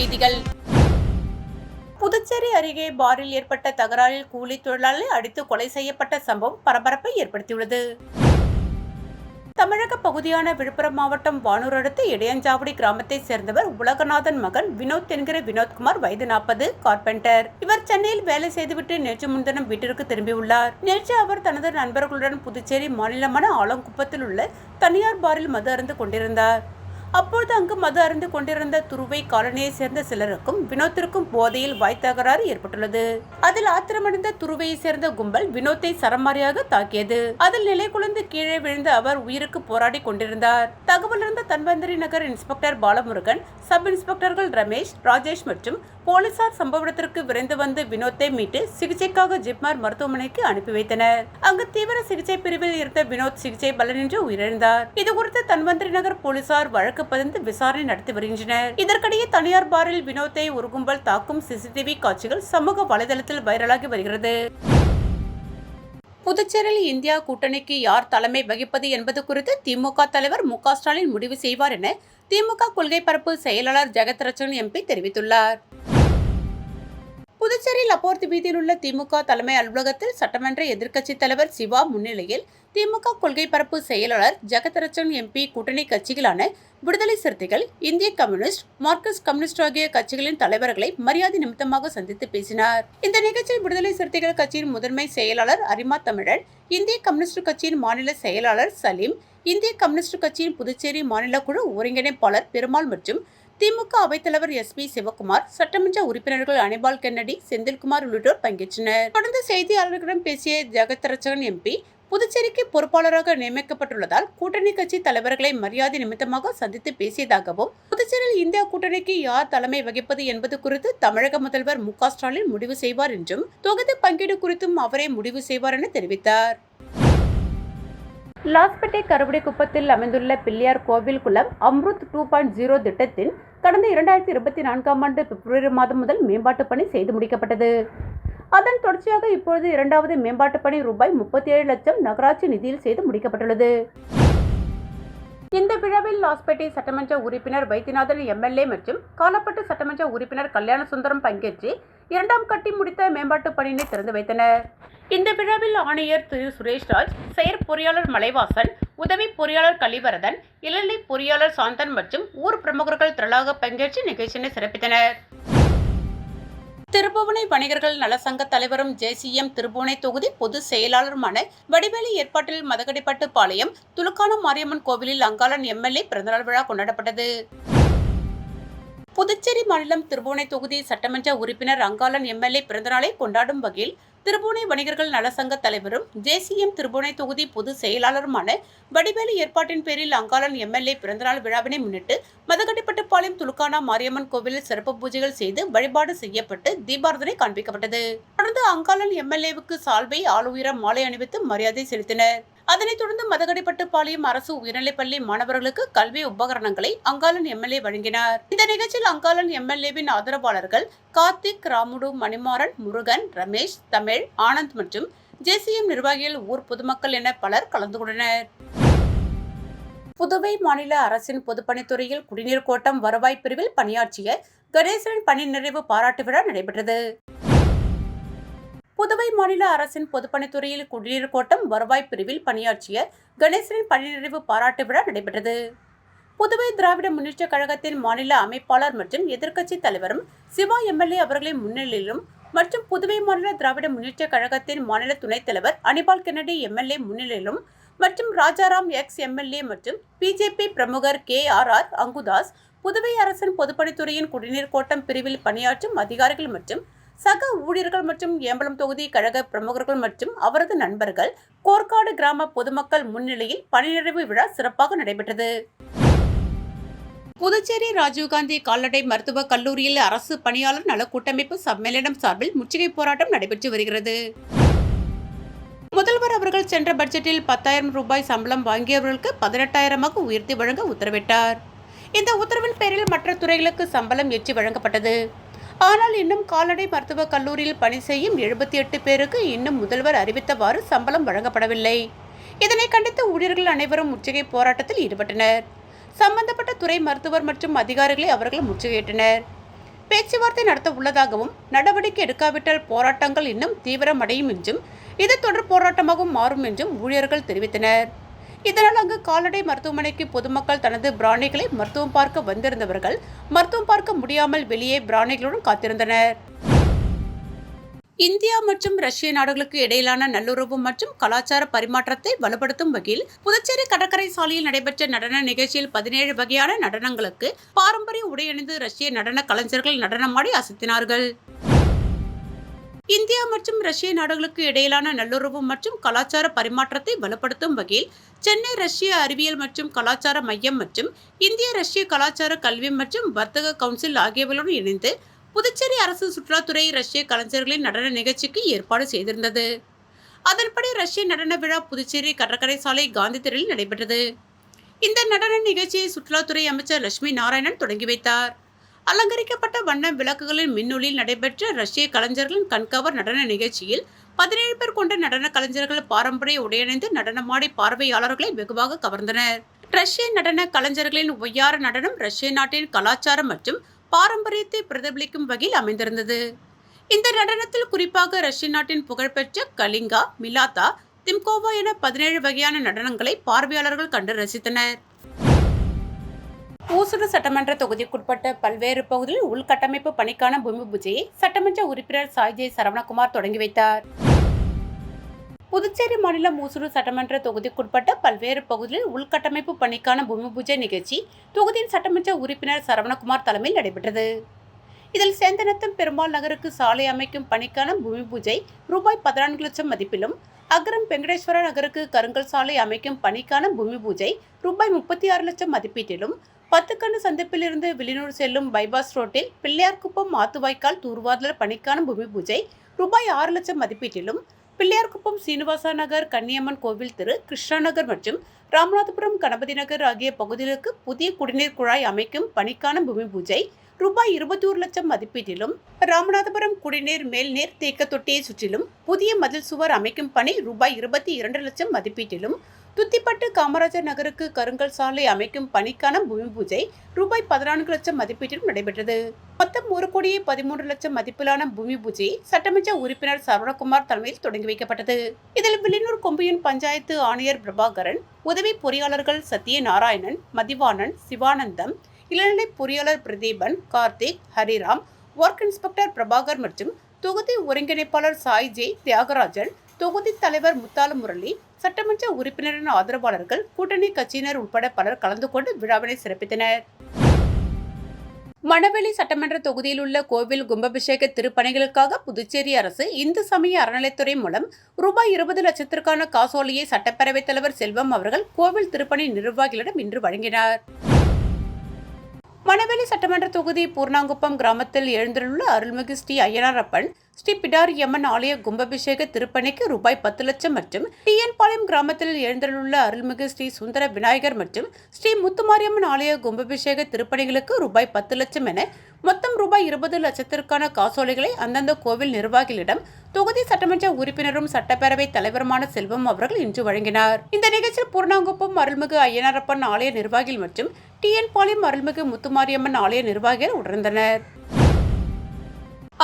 செய்திகள். புதுச்சேரி அருகே பாரில் ஏற்பட்ட தகராறில் கூலி தொழிலாளி அடித்து கொலை செய்யப்பட்ட சம்பவம் பரபரப்பை ஏற்படுத்தியுள்ளது. தமிழக பகுதியான விழுப்புரம் மாவட்டம் வானூர் அடுத்த இடையஞ்சாவடி கிராமத்தை சேர்ந்தவர் உலகநாதன் மகன் வினோத் என்கிற வினோத்குமார், வயது 40, கார்பெண்டர். இவர் சென்னையில் வேலை செய்துவிட்டு நேற்று முன்தினம் வீட்டிற்கு திரும்பியுள்ளார். நேற்று அவர் தனது நண்பர்களுடன் புதுச்சேரி மாநிலமான ஆலங்குப்பத்தில் உள்ள தனியார் பாரில் மது அருந்து கொண்டிருந்தார். அப்பொழுது அங்கு மது அருந்து கொண்டிருந்த துருவை காலனியை சேர்ந்த சிலருக்கும் வினோத்திற்கும் போதையில் வாய் தகராறு ஏற்பட்டுள்ளது. அதில் ஆத்திரமடைந்த துருவையை சேர்ந்த கும்பல் வினோத்தை சரமாரியாக தாக்கியது. அதில் நிலை குலைந்து கீழே விழுந்த அவர் உயிருக்கு போராடி கொண்டிருந்தார். தகவல் இருந்த தன்வந்திரி நகர் இன்ஸ்பெக்டர் பாலமுருகன், சப் இன்ஸ்பெக்டர்கள் ரமேஷ், ராஜேஷ் மற்றும் போலீசார் சம்பவ இடத்திற்கு விரைந்து வந்து வினோத்தை மீட்டு சிகிச்சைக்காக ஜிப்மர் மருத்துவமனைக்கு அனுப்பி வைத்தனர். அங்கு தீவிர சிகிச்சை பிரிவில் இருந்த வினோத் சிகிச்சை பலனின்றி உயிரிழந்தார். இதுகுறித்து தன்வந்திரி நகர் போலீசார் வழக்கு பதிந்து விசாரணை நடத்தி வருகின்றனர். இதற்கிடையே தனியார் பாரில் வினோத்தை ஒரு கும்பல் தாக்கும் சிசிடிவி காட்சிகள் சமூக வலைதளத்தில் வைரலாகி வருகிறது. புதுச்சேரியில் இந்தியா கூட்டணிக்கு யார் தலைமை வகிப்பது என்பது குறித்து திமுக தலைவர் மு.க. ஸ்டாலின் முடிவு செய்வார் என திமுக கொள்கை பரப்பு செயலாளர் ஜெகத்ரட்சகன் எம்பி தெரிவித்துள்ளார். புதுச்சேரி லப்போர்த்தி வீதியில் உள்ள திமுக தலைமை அலுவலகத்தில் சட்டமன்ற எதிர்க்கட்சித் தலைவர் சிவா முன்னிலையில் திமுக கொள்கை பரப்பு செயலாளர் ஜெகத்ரட்சகன் எம்பி கூட்டணி கட்சிகளான விடுதலை சிறுத்தைகள், இந்திய கம்யூனிஸ்ட், மார்க்சிஸ்ட் கம்யூனிஸ்ட் ஆகிய கட்சிகளின் தலைவர்களை மரியாதை நிமித்தமாக சந்தித்து பேசினார். இந்த நிகழ்ச்சியில் விடுதலை சிறுத்தைகள் கட்சியின் முதன்மை செயலாளர் அரிமா தமிழன், இந்திய கம்யூனிஸ்ட் கட்சியின் மாநில செயலாளர் சலீம், இந்திய கம்யூனிஸ்ட் கட்சியின் புதுச்சேரி மாநில குழு ஒருங்கிணைப்பாளர் பெருமாள் மற்றும் திமுக அவைத்தலைவர் எஸ்.பி. சிவகுமார், சட்டமன்ற உறுப்பினர்கள் அனிபால் கென்னடி, செந்தில்குமார் உள்ளிட்டோர் பங்கேற்றனர். தொடர்ந்து செய்தியாளர்களிடம் பேசிய ஜெகத்ரட்சகன் எம்பி, புதுச்சேரிக்கு பொறுப்பாளராக நியமிக்கப்பட்டுள்ளதால் கூட்டணி கட்சி தலைவர்களை மரியாதை நிமித்தமாக சந்தித்து பேசியதாகவும், புதுச்சேரியில் இந்தியா கூட்டணிக்கு யார் தலைமை வகிப்பது என்பது குறித்து தமிழக முதல்வர் மு.க. ஸ்டாலின் முடிவு செய்வார் என்றும், தொகுதி பங்கீடு குறித்தும் அவரே முடிவு செய்வார் என தெரிவித்தார். லாஸ்பேட்டை கருவடிக்குப்பத்தில் அமைந்துள்ள பிள்ளையார் கோவில் குளம் அம்ருத் 2.0 திட்டத்தின் கடந்த 2024ஆம் ஆண்டு பிப்ரவரி மாதம் முதல் மேம்பாட்டு பணி செய்து முடிக்கப்பட்டது. அதன் தொடர்ச்சியாக இப்பொழுது இரண்டாவது மேம்பாட்டு பணி ரூபாய் 37 லட்சம் நகராட்சி நிதியில் செய்து முடிக்கப்பட்டுள்ளது. இந்த விழாவில் லாஸ்பேட்டை சட்டமன்ற உறுப்பினர் வைத்தியநாதன் எம்எல்ஏ மற்றும் காலப்பட்டு சட்டமன்ற உறுப்பினர் கல்யாண சுந்தரம் பங்கேற்று இரண்டாம் கட்டி முடித்த மேம்பாட்டு பணியினை திறந்து வைத்தனர். இந்த விழாவில் ஆணையர் திரு சுரேஷ்ராஜ், செயற் பொறியாளர் மலைவாசன், உதவி பொறியாளர் கலிவரதன், இளநிலை பொறியாளர் சாந்தன் மற்றும் ஊர் பிரமுகர்கள் திரளாக பங்கேற்று நிகழ்ச்சியினை சிறப்பித்தனர். திருபுவனை வணிகர்கள் நலசங்க தலைவரும் ஜேசிஎம் திருபுவனை தொகுதி பொதுச் செயலாளருமான வடிவேலு ஏற்பாட்டில் மதகடிப்பட்டு பாளையம் துலுக்கான மாரியம்மன் கோவிலில் அங்காளன் எம்எல்ஏ பிறந்தநாள் விழா கொண்டாடப்பட்டது. புதுச்சேரி மாநிலம் திருபுவனை தொகுதி சட்டமன்ற உறுப்பினர் அங்காளன் எம்எல்ஏ பிறந்தநாளை கொண்டாடும் வகையில் திருபுவனை வணிகர்கள் நலசங்க தலைவரும் ஜேசிஎம் திருபுவனை தொகுதி பொதுச் செயலாளருமான வடிவேலு ஏற்பாட்டின் பேரில் அங்காளன் எம்எல்ஏ பிறந்தநாள் விழாவினை முன்னிட்டு மதகடிப்பட்டுப்பாளையம் துலுக்கானா மாரியம்மன் கோவிலில் சிறப்பு பூஜைகள் செய்து வழிபாடு செய்யப்பட்டு தீபாராதனை காண்பிக்கப்பட்டது. தொடர்ந்து அங்காளன் எம்எல்ஏவுக்கு சால்வை, ஆளுயர மாலை அணிவித்து மரியாதை செலுத்தினர். அதனைத் தொடர்ந்து மதகடிப்பட்டுப்பாளையம் அரசு உயர்நிலைப்பள்ளி மாணவர்களுக்கு கல்வி உபகரணங்களை அங்காளன் எம்எல்ஏ வழங்கினார். இந்த நிகழ்ச்சியில் அங்காளன் எம்எல்ஏவின் ஆதரவாளர்கள் கார்த்திக், ராமுடு, மணிமாறன், முருகன், ரமேஷ், தமிழ், ஆனந்த் மற்றும் ஜேசிஎம் நிர்வாகிகள், ஊர் பொதுமக்கள் என பலர் கலந்து கொண்டனர். புதுவை மாநில அரசின் பொதுப்பணித்துறையில் குடிநீர் கோட்டம் வருவாய் பிரிவில் பணியாற்றிய கணேசனின் பணி நிறைவு பாராட்டு விழா நடைபெற்றது. புதுவை மாநில அரசின் பொதுப்பணித்துறையில் குடிநீர் கோட்டம் வருவாய் பிரிவில் பணியாற்றிய கணேசனின் பணி நிறைவு பாராட்டு விழா நடைபெற்றது. புதுவை திராவிட முன்னேற்ற கழகத்தின் மாநில அமைப்பாளர் மற்றும் எதிர்க்கட்சி தலைவரும் சிவா எம்எல்ஏ அவர்களின் முன்னிலையிலும் மற்றும் புதுவை மாநில திராவிட முன்னேற்ற கழகத்தின் மாநில துணைத் தலைவர் அனிபால் கென்னடி எம்எல்ஏ முன்னிலையிலும் மற்றும் ராஜாராம் எக்ஸ் எம்எல்ஏ மற்றும் பிஜேபி பிரமுகர் KRR அங்குதாஸ், புதுவை அரசின் பொதுப்பணித்துறையின் குடிநீர் கோட்டம் பிரிவில் பணியாற்றும் அதிகாரிகள் மற்றும் சக ஊழியர்கள் மற்றும் ஏம்பலம் தொகுதி கழக பிரமுகர்கள் மற்றும் அவரது நண்பர்கள், கோர்க்காடு கிராம பொதுமக்கள் முன்னிலையில் பணி நிறைவு விழா சிறப்பாக நடைபெற்றது. புதுச்சேரி ராஜீவ்காந்தி கால்நடை மருத்துவக் கல்லூரியில் அரசு பணியாளர் நல கூட்டமைப்பு சம்மேளனம் சார்பில் முற்றுகை போராட்டம் நடைபெற்று வருகிறது. முதல்வர் அவர்கள் சென்ற பட்ஜெட்டில் 10,000 ரூபாய் சம்பளம் வாங்கியவர்களுக்கு 18,000ஆக உயர்த்தி வழங்க உத்தரவிட்டார். இந்த உத்தரவின் பேரில் மற்ற துறைகளுக்கு சம்பளம் ஏற்றி வழங்கப்பட்டது. ஆனால் இன்னும் கால்நடை மருத்துவக் கல்லூரியில் பணி செய்யும் 78 பேருக்கு இன்னும் முதல்வர் அறிவித்தவாறு சம்பளம் வழங்கப்படவில்லை. இதனை கண்டித்து ஊழியர்கள் அனைவரும் முற்றுகை போராட்டத்தில் ஈடுபட்டனர். சம்பந்தப்பட்ட துறை மருத்துவர் மற்றும் அதிகாரிகளை அவர்கள் முற்றுகையிட்டனர். பேச்சுவார்த்தை நடத்த உள்ளதாகவும் நடவடிக்கை எடுக்காவிட்டால் போராட்டங்கள் இன்னும் தீவிரமடையும் என்றும் இது தொடர் போராட்டமாகவும் மாறும் என்றும் ஊழியர்கள் தெரிவித்தனர். இதனால் அங்கு கால்நடை மருத்துவமனைக்கு பொதுமக்கள் தனது பிராணிகளை மருத்துவம் பார்க்க வந்திருந்தவர்கள் மருத்துவம் பார்க்க முடியாமல் வெளியே பிராணிகளுடன் காத்திருந்தனர். இந்தியா மற்றும் ரஷ்ய நாடுகளுக்கு இடையிலான நல்லுறவு மற்றும் கலாச்சார பரிமாற்றத்தை வலுப்படுத்தும் வகையில் புதுச்சேரி கடற்கரை சாலையில் நடைபெற்ற நடன நிகழ்ச்சியில் 17 வகையான நடனங்களுக்கு பாரம்பரிய உடையணிந்து ரஷ்ய நடன கலைஞர்கள் நடனமாடி அசத்தினார்கள். இந்தியா மற்றும் ரஷ்ய நாடுகளுக்கு இடையிலான நல்லுறவு மற்றும் கலாச்சார பரிமாற்றத்தை வலுப்படுத்தும் வகையில் சென்னை ரஷ்ய அறிவியல் மற்றும் கலாச்சார மையம் மற்றும் இந்திய ரஷ்ய கலாச்சார கல்வி மற்றும் வர்த்தக கவுன்சில் ஆகியவர்களுடன் இணைந்து புதுச்சேரி அரசு சுற்றுலாத்துறை ரஷ்ய கலைஞர்களின் நடன நிகழ்ச்சிக்கு ஏற்பாடு செய்திருந்தது. அதன்படி ரஷ்ய நடன விழா புதுச்சேரி கடற்கரை சாலை காந்தி தெருவில் நடைபெற்றது. இந்த நடன நிகழ்ச்சியை சுற்றுலாத்துறை அமைச்சர் லட்சுமி நாராயணன் தொடங்கி வைத்தார். அலங்கரிக்கப்பட்ட வண்ண விளக்குகளின் மின்னொலியில் நடைபெற்ற ரஷ்ய கலைஞர்களின் கண்கவர் நடன நிகழ்ச்சியில் 17 பேர் கொண்ட நடன கலைஞர்கள் பாரம்பரிய உடையணிந்து நடனமாடி பார்வையாளர்களை வெகுவாக கவர்ந்தனர். ரஷ்ய நடன கலைஞர்களின் ஒய்யார நடனம் ரஷ்ய நாட்டின் கலாச்சாரம் மற்றும் பாரம்பரியத்தை பிரதிபலிக்கும் வகையில் அமைந்திருந்தது. இந்த நடனத்தில் குறிப்பாக ரஷ்ய நாட்டின் புகழ்பெற்ற கலிங்கா, மிலாத்தா, திம்கோவா என 17 வகையான நடனங்களை பார்வையாளர்கள் கண்டு ரசித்தனர். ஊசுடு சட்டமன்ற தொகுதிக்குட்பட்ட பல்வேறு பகுதிகளில் உள்கட்டமைப்பு பணிக்கான பூமி பூஜையை சட்டமன்ற உறுப்பினர் சாய்ஜே சரவணகுமார் தொடங்கி வைத்தார். புதுச்சேரி மாநிலம் ஊசுடு சட்டமன்ற தொகுதிக்குட்பட்ட பல்வேறு பகுதிகளில் உள்கட்டமைப்பு பணிக்கான பூமி பூஜை நிகழ்ச்சி தொகுதியின் சட்டமன்ற உறுப்பினர் சரவணகுமார் தலைமையில் நடைபெற்றது. இதில் சேந்தனத்தம் பெருமாள் நகருக்கு சாலை அமைக்கும் பணிக்கான பூமி பூஜை ரூபாய் 14 லட்சம் மதிப்பிலும், அகரம் வெங்கடேஸ்வர நகருக்கு கருங்கல் சாலை அமைக்கும் பணிக்கான பூமி பூஜை ரூபாய் 36 லட்சம் மதிப்பீட்டிலும், 10 கண்ணு சந்திப்பிலிருந்து வெளியூர் செல்லும் பைபாஸ் ரோட்டில் பிள்ளையார்குப்பம் ஆத்துவாய்க்கால் தூர்வாதல் பணிக்கான பூமி பூஜை ரூபாய் 6 லட்சம் மதிப்பீட்டிலும், பிள்ளையார்குப்பம் சீனிவாசா நகர், கன்னியம்மன் கோவில் தெரு, கிருஷ்ணா நகர் மற்றும் ராமநாதபுரம் கணபதி நகர் ஆகிய பகுதிகளுக்கு புதிய குடிநீர் குழாய் அமைக்கும் பணிக்கான பூமி பூஜை ரூபாய் 21 லட்சம் மதிப்பீட்டிலும், ராமநாதபுரம் குடிநீர் மேல்நீர் தேக்க தொட்டியை சுற்றிலும் புதிய மதில் சுவர் அமைக்கும் பணி ரூபாய் 22 லட்சம் மதிப்பீட்டிலும், துத்திப்பட்டு காமராஜர் நகருக்கு கருங்கல் சாலை அமைக்கும் பணிக்கான பூமி பூஜை ரூபாய் 14 லட்சம் மதிப்பீட்டிலும் நடைபெற்றது. மொத்தம் 1,13 லட்சம் மதிப்பிலான பூமி பூஜையை சட்டமன்ற உறுப்பினர் சரவணகுமார் தலைமையில் தொடங்கி வைக்கப்பட்டது. இதில் வில்லியனூர் கொம்பியூன் பஞ்சாயத்து ஆணையர் பிரபாகரன், உதவி பொறியாளர்கள் சத்யநாராயணன், மதிவாணன், சிவானந்தம், இளநிலை பொறியாளர் பிரதீபன், கார்த்திக், ஹரிராம், ஒர்க் இன்ஸ்பெக்டர் பிரபாகர் மற்றும் தொகுதி ஒருங்கிணைப்பாளர் சாய்ஜே தியாகராஜன், தொகுதி தலைவர் முத்தாலு முரளி, சட்டமன்ற உறுப்பினரின் ஆதரவாளர்கள், கூட்டணி கட்சியினர் உட்பட பலர் கலந்து கொண்டு விழாவினை சிறப்பித்தனர். மணவெளி சட்டமன்ற தொகுதியில் உள்ள கோவில் கும்பாபிஷேக திருப்பணிகளுக்காக புதுச்சேரி அரசு இந்து சமய அறநிலைத்துறை மூலம் ரூபாய் 20 லட்சத்திற்கான காசோலையை சட்டப்பேரவைத் தலைவர் செல்வம் அவர்கள் கோவில் திருப்பணி நிர்வாகிகளிடம் இன்று வழங்கினார். மணவெளி சட்டமன்ற தொகுதி பூர்ணாங்குப்பம் கிராமத்தில் எழுந்துள்ள அருள்மிகு ஸ்ரீ ஐயனாரப்பன் ஸ்ரீ பிடாரியம்மன் ஆலய கும்பாபிஷேக திருப்பணிக்கு ரூபாய் 10 லட்சம் மற்றும் டிஎன்பாளையம் கிராமத்தில் எழுந்துள்ள அருள்மிகு ஸ்ரீ சுந்தர விநாயகர் மற்றும் ஸ்ரீ முத்துமாரியம்மன் ஆலய கும்பாபிஷேக திருப்பணிகளுக்கு ரூபாய் 10 லட்சம் என மொத்தம் ரூபாய் 20 லட்சத்திற்கான காசோலைகளை அந்தந்த கோவில் நிர்வாகிகளிடம் தொகுதி சட்டமன்ற உறுப்பினரும் சட்டப்பேரவை தலைவருமான செல்வம் அவர்கள் இன்று வழங்கினார். இந்த நிகழ்ச்சியில் பூர்ணாங்குப்பம் அருள்மிகு ஐயனாரப்பன் ஆலய நிர்வாகிகள் மற்றும் டிஎன்பாளையம் அருள்மிகு முத்துமாரியம்மன் ஆலய நிர்வாகிகள் உணர்ந்தனர்.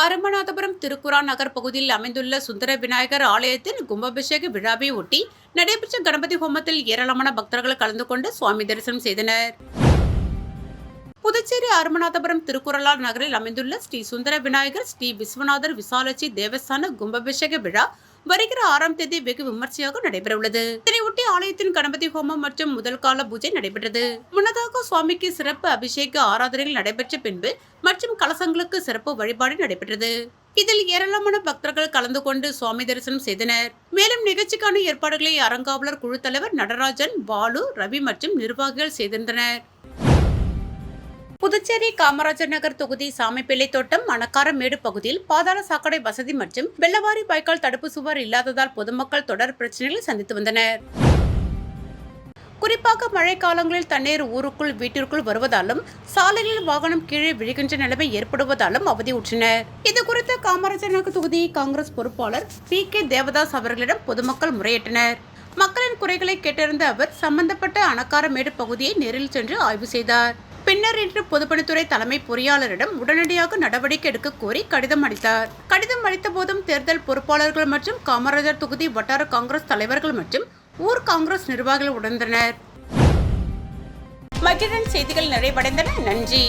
அரமநாதபுரம் திருக்குறா நகர் பகுதியில் அமைந்துள்ள சுந்தர விநாயகர் ஆலயத்தின் கும்பாபிஷேக விழாவை ஒட்டி நடைபெற்ற கணபதி ஹோமத்தில் ஏராளமான பக்தர்கள் கலந்து கொண்டு சுவாமி தரிசனம் செய்தனர். புதுச்சேரி அரமநாதபுரம் திருக்குறளார் நகரில் அமைந்துள்ள ஸ்ரீ சுந்தர விநாயகர் ஸ்ரீ விஸ்வநாதர் விசாலட்சி தேவஸ்தான கும்பாபிஷேக விழா வருகிற 6ஆம் தேதி வெகு விமர்சையாக நடைபெறவுள்ளது. இதனையொட்டி ஆலயத்தின் கணபதி ஹோமம் மற்றும் முதல் கால பூஜை நடைபெற்றது. முன்னதாக சுவாமிக்கு சிறப்பு அபிஷேக ஆராதனைகள் நடைபெற்ற பின்பு மற்றும் கலசங்களுக்கு சிறப்பு வழிபாடு நடைபெற்றது. இதில் ஏராளமான பக்தர்கள் கலந்து கொண்டு சுவாமி தரிசனம் செய்தனர். மேலும் நிகழ்ச்சிக்கான ஏற்பாடுகளை அறங்காவலர் குழு தலைவர் நடராஜன், பாலு, ரவி மற்றும் நிர்வாகிகள் செய்திருந்தனர். புதுச்சேரி காமராஜர் நகர் தொகுதி சாமிப்பிள்ளை தோட்டம் அணக்காரமேடு பகுதியில் பாதாள சாக்கடை வசதி மற்றும் வெள்ளவாரி வாய்க்கால் தடுப்பு சுவர் இல்லாததால் பொதுமக்கள் தொடர் பிரச்சனைகளை சந்தித்து வந்தனர். குறிப்பாக மழை காலங்களில் தண்ணீர் ஊருக்குள் வீட்டிற்குள் வருவதாலும் சாலையில் வாகனம் கீழே விழுகின்ற நிலைமை ஏற்படுவதாலும் அவதியுற்றனர். இதுகுறித்து காமராஜர் நகர் தொகுதி காங்கிரஸ் பொறுப்பாளர் PK தேவதாஸ் அவர்களிடம் பொதுமக்கள் முறையிட்டனர். மக்களின் குறைகளை கேட்டறிந்த அவர் சம்பந்தப்பட்ட அணக்காரமேடு பகுதியை நேரில் சென்று ஆய்வு செய்தார். பின்னர் இன்று பொதுப்பணித்துறை தலைமை பொறியாளரிடம் உடனடியாக நடவடிக்கை எடுக்க கோரி கடிதம் அளித்தார். கடிதம் அளித்த போதும் தேர்தல் பொறுப்பாளர்கள் மற்றும் காமராஜர் தொகுதி வட்டார காங்கிரஸ் தலைவர்கள் மற்றும் ஊர் காங்கிரஸ் நிர்வாகிகள் உணர்ந்தனர். மகிழன் செய்திகள் நிறைவடைந்தன. நன்றி.